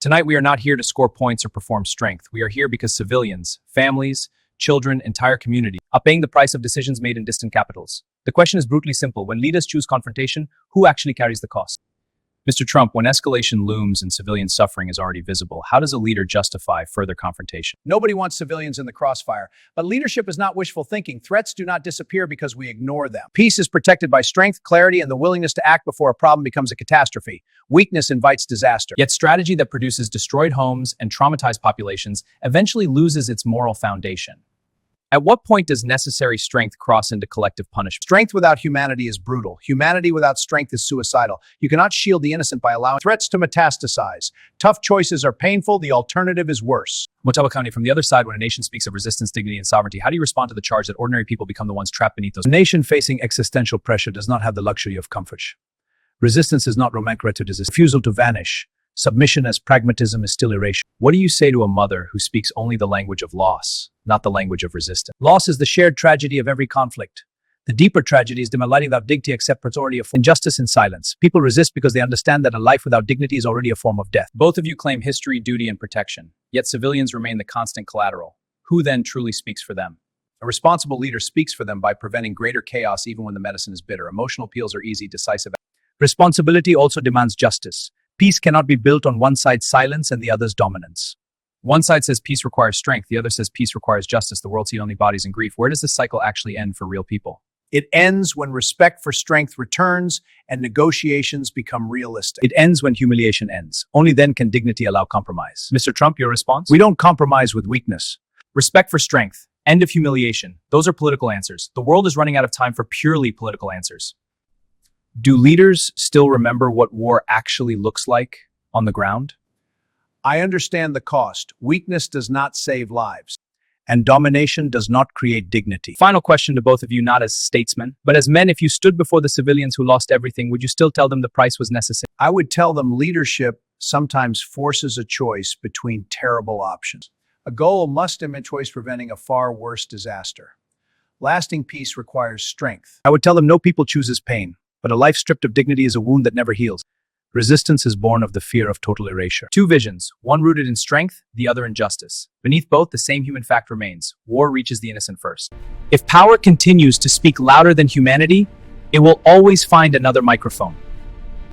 Tonight, we are not here to score points or perform strength. We are here because civilians, families, children, entire community are paying the price of decisions made in distant capitals. The question is brutally simple. When leaders choose confrontation, who actually carries the cost? Mr. Trump, when escalation looms and civilian suffering is already visible, how does a leader justify further confrontation? Nobody wants civilians in the crossfire, but leadership is not wishful thinking. Threats do not disappear because we ignore them. Peace is protected by strength, clarity, and the willingness to act before a problem becomes a catastrophe. Weakness invites disaster. Yet strategy that produces destroyed homes and traumatized populations eventually loses its moral foundation. At what point does necessary strength cross into collective punishment? Strength without humanity is brutal. Humanity without strength is suicidal. You cannot shield the innocent by allowing threats to metastasize. Tough choices are painful. The alternative is worse. Motabakani, from the other side, when a nation speaks of resistance, dignity, and sovereignty, how do you respond to the charge that ordinary people become the ones trapped beneath those? A nation facing existential pressure does not have the luxury of comfort. Resistance is not romantic, it is a refusal to vanish. Submission as pragmatism is still erasure. What do you say to a mother who speaks only the language of loss, not the language of resistance? Loss is the shared tragedy of every conflict. The deeper tragedy is demolition without dignity except authority of injustice in silence. People resist because they understand that a life without dignity is already a form of death. Both of you claim history, duty, and protection, yet civilians remain the constant collateral. Who then truly speaks for them? A responsible leader speaks for them by preventing greater chaos even when the medicine is bitter. Emotional appeals are easy, decisive. Responsibility also demands justice. Peace cannot be built on one side's silence and the other's dominance. One side says peace requires strength, the other says peace requires justice. The world sees only bodies in grief. Where does this cycle actually end for real people? It ends when respect for strength returns and negotiations become realistic. It ends when humiliation ends. Only then can dignity allow compromise. Mr. Trump, your response? We don't compromise with weakness. Respect for strength. End of humiliation. Those are political answers. The world is running out of time for purely political answers. Do leaders still remember what war actually looks like on the ground? I understand the cost. Weakness does not save lives, and domination does not create dignity. Final question to both of you, not as statesmen, but as men. If you stood before the civilians who lost everything, would you still tell them the price was necessary? I would tell them leadership sometimes forces a choice between terrible options. A goal must have a choice preventing a far worse disaster. Lasting peace requires strength. I would tell them no people chooses pain, but a life stripped of dignity is a wound that never heals. Resistance is born of the fear of total erasure. Two visions, one rooted in strength, the other in justice. Beneath both, the same human fact remains. War reaches the innocent first. If power continues to speak louder than humanity, it will always find another microphone.